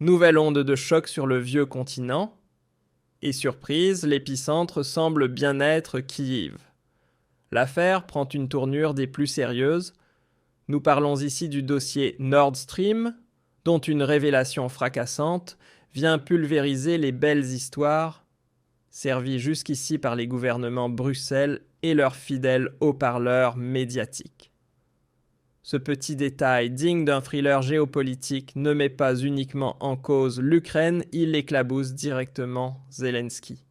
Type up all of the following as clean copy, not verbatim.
Nouvelle onde de choc sur le vieux continent. Et surprise, l'épicentre semble bien être Kyiv. L'affaire prend une tournure des plus sérieuses. Nous parlons ici du dossier Nord Stream, dont une révélation fracassante vient pulvériser les belles histoires servies jusqu'ici par les gouvernements Bruxelles et leurs fidèles haut-parleurs médiatiques. Ce petit détail digne d'un thriller géopolitique ne met pas uniquement en cause l'Ukraine, il éclabousse directement Zelensky.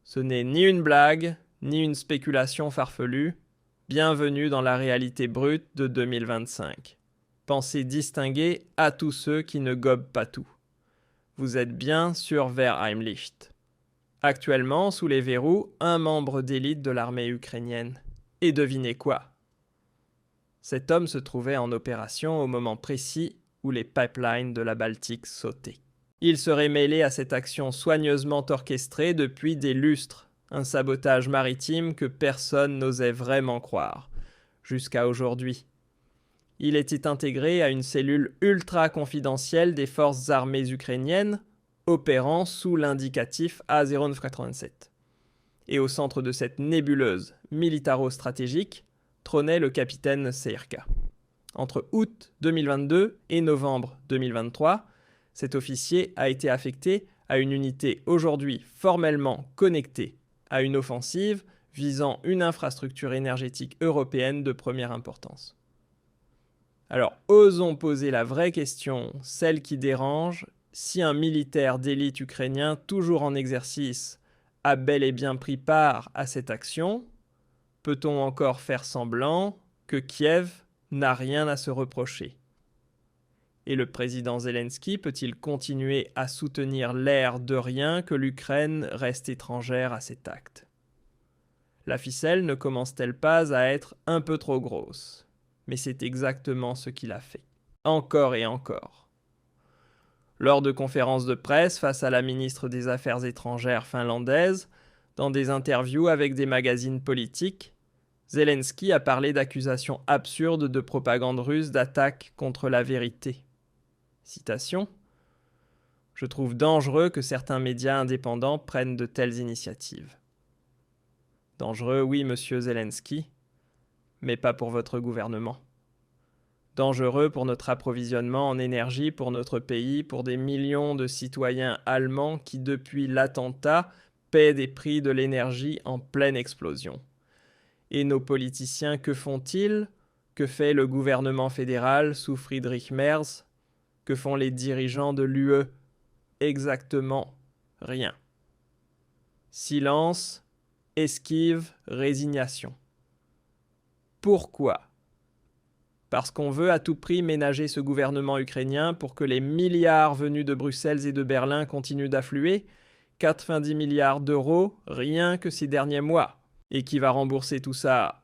Ce n'est ni une blague, ni une spéculation farfelue. Bienvenue dans la réalité brute de 2025. Pensez distinguer à tous ceux qui ne gobent pas tout. Vous êtes bien sur Verheimlicht. Actuellement, sous les verrous, un membre d'élite de l'armée ukrainienne. Et devinez quoi ? Cet homme se trouvait en opération au moment précis où les pipelines de la Baltique sautaient. Il serait mêlé à cette action soigneusement orchestrée depuis des lustres, un sabotage maritime que personne n'osait vraiment croire, jusqu'à aujourd'hui. Il était intégré à une cellule ultra confidentielle des forces armées ukrainiennes, opérant sous l'indicatif A0987. Et au centre de cette nébuleuse militaro-stratégique, trônait le capitaine Seirka. Entre août 2022 et novembre 2023, cet officier a été affecté à une unité aujourd'hui formellement connectée à une offensive visant une infrastructure énergétique européenne de première importance. Alors, osons poser la vraie question, celle qui dérange, si un militaire d'élite ukrainien toujours en exercice a bel et bien pris part à cette action, peut-on encore faire semblant que Kiev n'a rien à se reprocher ? Et le président Zelensky peut-il continuer à soutenir l'air de rien que l'Ukraine reste étrangère à cet acte ? La ficelle ne commence-t-elle pas à être un peu trop grosse ? Mais c'est exactement ce qu'il a fait. Encore et encore. Lors de conférences de presse face à la ministre des Affaires étrangères finlandaise, dans des interviews avec des magazines politiques, Zelensky a parlé d'accusations absurdes de propagande russe d'attaque contre la vérité. Citation : « Je trouve dangereux que certains médias indépendants prennent de telles initiatives. » Dangereux, oui, monsieur Zelensky, mais pas pour votre gouvernement. Dangereux pour notre approvisionnement en énergie, pour notre pays, pour des millions de citoyens allemands qui, depuis l'attentat, paient des prix de l'énergie en pleine explosion. Et nos politiciens, que font-ils ? Que fait le gouvernement fédéral sous Friedrich Merz ? Que font les dirigeants de l'UE ? Exactement rien. Silence, esquive, résignation. Pourquoi ? Parce qu'on veut à tout prix ménager ce gouvernement ukrainien pour que les milliards venus de Bruxelles et de Berlin continuent d'affluer, 90 milliards d'euros rien que ces derniers mois. Et qui va rembourser tout ça ?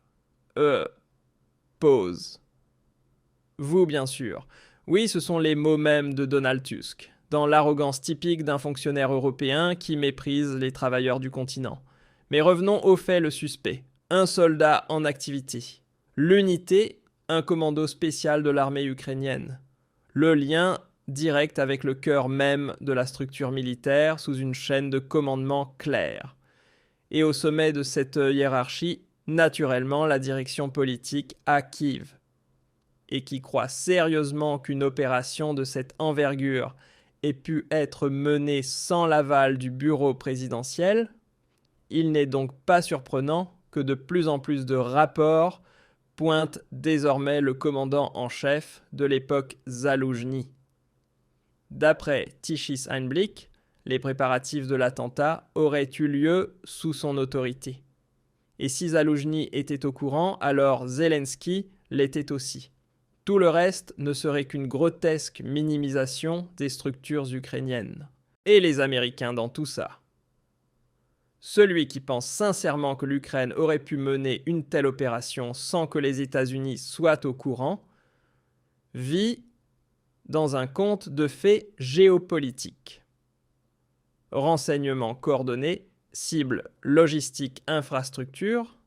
Pause. Vous, bien sûr. Oui, ce sont les mots mêmes de Donald Tusk, dans l'arrogance typique d'un fonctionnaire européen qui méprise les travailleurs du continent. Mais revenons au fait le suspect. Un soldat en activité. L'unité, un commando spécial de l'armée ukrainienne. Le lien direct avec le cœur même de la structure militaire sous une chaîne de commandement claire. Et au sommet de cette hiérarchie, naturellement, la direction politique à Kiev. Et qui croit sérieusement qu'une opération de cette envergure ait pu être menée sans l'aval du bureau présidentiel, il n'est donc pas surprenant que de plus en plus de rapports pointent désormais le commandant en chef de l'époque Zaloujny. D'après Tichys Einblick, les préparatifs de l'attentat auraient eu lieu sous son autorité. Et si Zaloujny était au courant, alors Zelensky l'était aussi. Tout le reste ne serait qu'une grotesque minimisation des structures ukrainiennes. Et les Américains dans tout ça. Celui qui pense sincèrement que l'Ukraine aurait pu mener une telle opération sans que les États-Unis soient au courant, vit dans un conte de fées géopolitiques. Renseignements coordonnés, cible logistique infrastructure,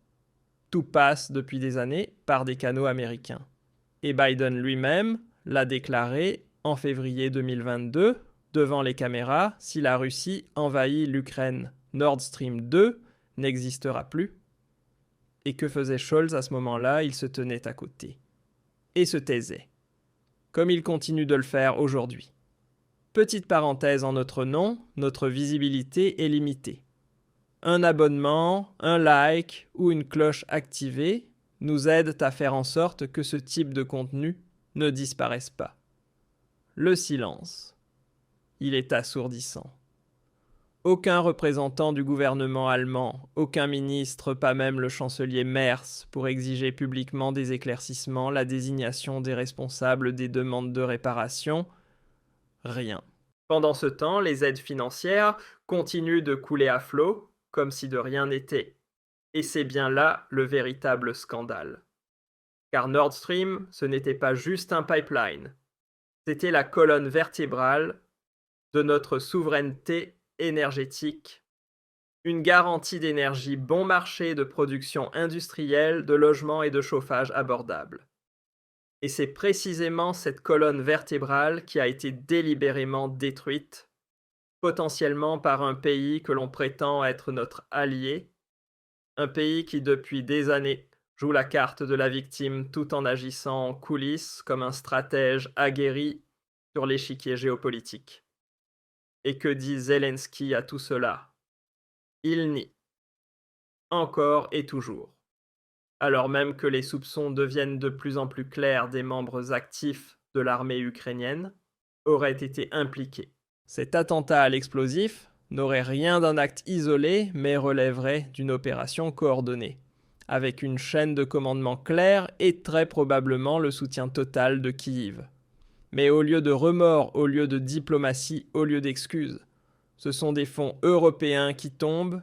tout passe depuis des années par des canaux américains. Et Biden lui-même l'a déclaré en février 2022, devant les caméras, si la Russie envahit l'Ukraine, Nord Stream 2 n'existera plus. Et que faisait Scholz à ce moment-là? Il se tenait à côté. Et se taisait. Comme il continue de le faire aujourd'hui. Petite parenthèse en notre nom, notre visibilité est limitée. Un abonnement, un like ou une cloche activée nous aident à faire en sorte que ce type de contenu ne disparaisse pas. Le silence. Il est assourdissant. Aucun représentant du gouvernement allemand, aucun ministre, pas même le chancelier Merz, pour exiger publiquement des éclaircissements, la désignation des responsables des demandes de réparation. Rien. Pendant ce temps, les aides financières continuent de couler à flot, comme si de rien n'était. Et c'est bien là le véritable scandale. Car Nord Stream, ce n'était pas juste un pipeline. C'était la colonne vertébrale de notre souveraineté énergétique, une garantie d'énergie bon marché de production industrielle, de logements et de chauffage abordables. Et c'est précisément cette colonne vertébrale qui a été délibérément détruite, potentiellement par un pays que l'on prétend être notre allié, un pays qui depuis des années joue la carte de la victime tout en agissant en coulisses comme un stratège aguerri sur l'échiquier géopolitique. Et que dit Zelensky à tout cela? Il nie. Encore et toujours. Alors même que les soupçons deviennent de plus en plus clairs des membres actifs de l'armée ukrainienne, auraient été impliqués. Cet attentat à l'explosif n'aurait rien d'un acte isolé, mais relèverait d'une opération coordonnée, avec une chaîne de commandement claire et très probablement le soutien total de Kiev. Mais au lieu de remords, au lieu de diplomatie, au lieu d'excuses, ce sont des fonds européens qui tombent,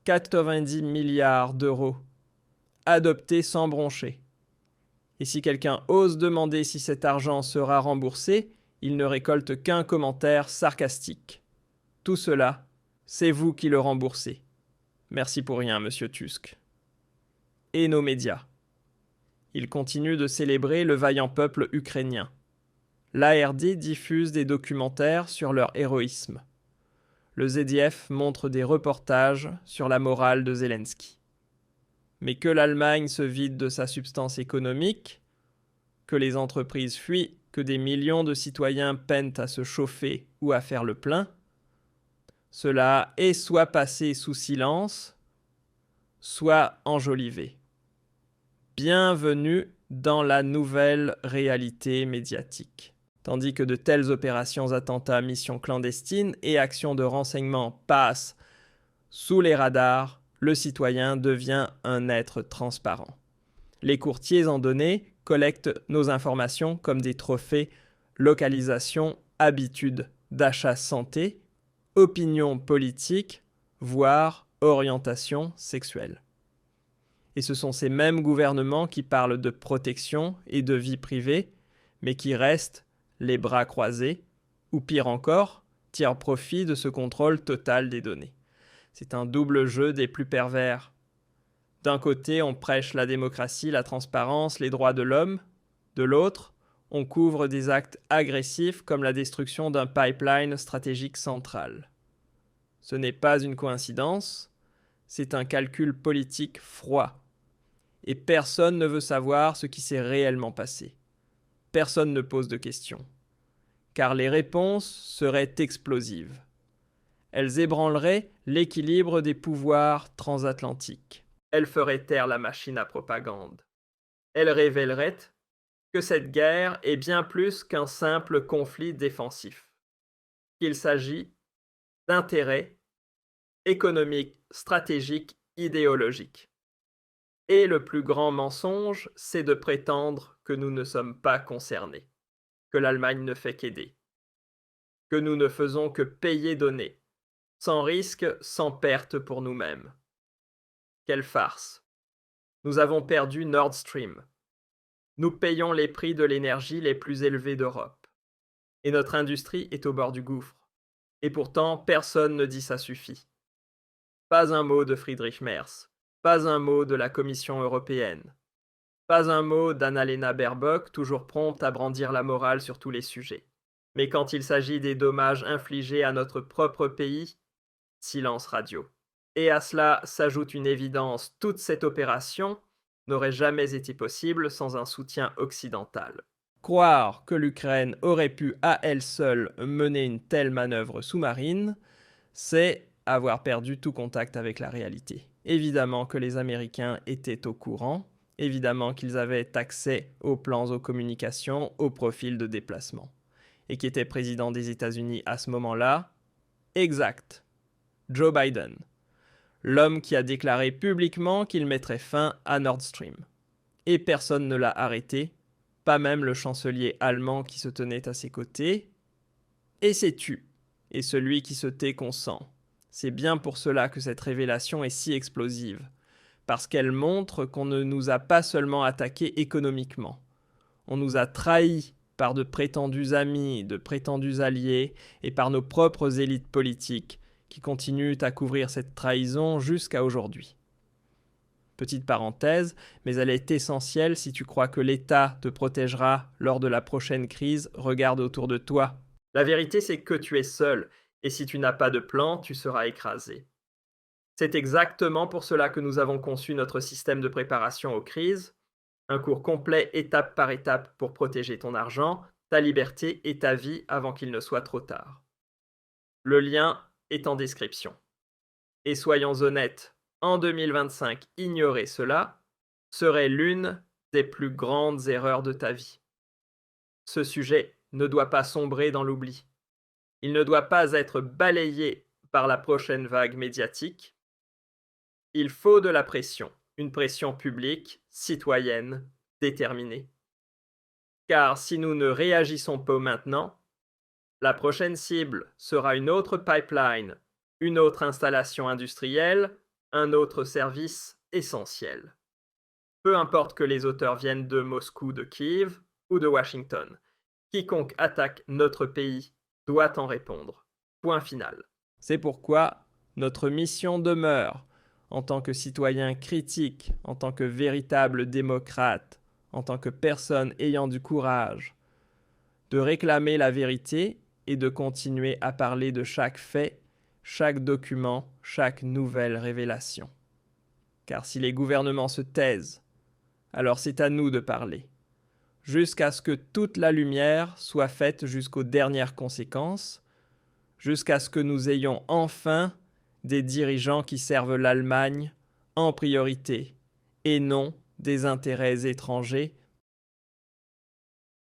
90 milliards d'euros, adoptés sans broncher. Et si quelqu'un ose demander si cet argent sera remboursé, il ne récolte qu'un commentaire sarcastique. Tout cela, c'est vous qui le remboursez. Merci pour rien, monsieur Tusk. Et nos médias. Ils continuent de célébrer le vaillant peuple ukrainien. L'ARD diffuse des documentaires sur leur héroïsme. Le ZDF montre des reportages sur la morale de Zelensky. Mais que l'Allemagne se vide de sa substance économique, que les entreprises fuient, que des millions de citoyens peinent à se chauffer ou à faire le plein, cela est soit passé sous silence, soit enjolivé. Bienvenue dans la nouvelle réalité médiatique. Tandis que de telles opérations, attentats, missions clandestines et actions de renseignement passent sous les radars, le citoyen devient un être transparent. Les courtiers en données collectent nos informations comme des trophées, localisation, habitudes d'achat santé, opinion politique, voire orientation sexuelle. Et ce sont ces mêmes gouvernements qui parlent de protection et de vie privée, mais qui restent les bras croisés, ou pire encore, tirent profit de ce contrôle total des données. C'est un double jeu des plus pervers. D'un côté, on prêche la démocratie, la transparence, les droits de l'homme. De l'autre, on couvre des actes agressifs comme la destruction d'un pipeline stratégique central. Ce n'est pas une coïncidence, c'est un calcul politique froid. Et personne ne veut savoir ce qui s'est réellement passé. Personne ne pose de questions. Car les réponses seraient explosives. Elles ébranleraient l'équilibre des pouvoirs transatlantiques. Elles feraient taire la machine à propagande. Elles révéleraient que cette guerre est bien plus qu'un simple conflit défensif. Qu'il s'agit d'intérêts économiques, stratégiques, idéologiques. Et le plus grand mensonge, c'est de prétendre que nous ne sommes pas concernés, que l'Allemagne ne fait qu'aider, que nous ne faisons que payer donner, sans risque, sans perte pour nous-mêmes. Quelle farce! Nous avons perdu Nord Stream. Nous payons les prix de l'énergie les plus élevés d'Europe. Et notre industrie est au bord du gouffre. Et pourtant, personne ne dit ça suffit. Pas un mot de Friedrich Merz. Pas un mot de la Commission européenne. Pas un mot d'Annalena Baerbock, toujours prompte à brandir la morale sur tous les sujets. Mais quand il s'agit des dommages infligés à notre propre pays, silence radio. Et à cela s'ajoute une évidence, toute cette opération n'aurait jamais été possible sans un soutien occidental. Croire que l'Ukraine aurait pu à elle seule mener une telle manœuvre sous-marine, c'est avoir perdu tout contact avec la réalité. Évidemment que les Américains étaient au courant, évidemment qu'ils avaient accès aux plans, aux communications, aux profils de déplacement. Et qui était président des États-Unis à ce moment-là? Exact. Joe Biden. L'homme qui a déclaré publiquement qu'il mettrait fin à Nord Stream. Et personne ne l'a arrêté, pas même le chancelier allemand qui se tenait à ses côtés. Et c'est tu. Et celui qui se tait consent. C'est bien pour cela que cette révélation est si explosive, parce qu'elle montre qu'on ne nous a pas seulement attaqués économiquement, on nous a trahis par de prétendus amis, de prétendus alliés, et par nos propres élites politiques, qui continuent à couvrir cette trahison jusqu'à aujourd'hui. Petite parenthèse, mais elle est essentielle si tu crois que l'État te protégera lors de la prochaine crise, regarde autour de toi. La vérité, c'est que tu es seul, et si tu n'as pas de plan, tu seras écrasé. C'est exactement pour cela que nous avons conçu notre système de préparation aux crises, un cours complet étape par étape pour protéger ton argent, ta liberté et ta vie avant qu'il ne soit trop tard. Le lien est en description. Et soyons honnêtes, en 2025, ignorer cela serait l'une des plus grandes erreurs de ta vie. Ce sujet ne doit pas sombrer dans l'oubli. Il ne doit pas être balayé par la prochaine vague médiatique. Il faut de la pression, une pression publique, citoyenne, déterminée. Car si nous ne réagissons pas maintenant, la prochaine cible sera une autre pipeline, une autre installation industrielle, un autre service essentiel. Peu importe que les auteurs viennent de Moscou, de Kiev ou de Washington, quiconque attaque notre pays doit en répondre. Point final. C'est pourquoi notre mission demeure, en tant que citoyen critique, en tant que véritable démocrate, en tant que personne ayant du courage, de réclamer la vérité et de continuer à parler de chaque fait, chaque document, chaque nouvelle révélation. Car si les gouvernements se taisent, alors c'est à nous de parler, jusqu'à ce que toute la lumière soit faite jusqu'aux dernières conséquences, jusqu'à ce que nous ayons enfin des dirigeants qui servent l'Allemagne en priorité, et non des intérêts étrangers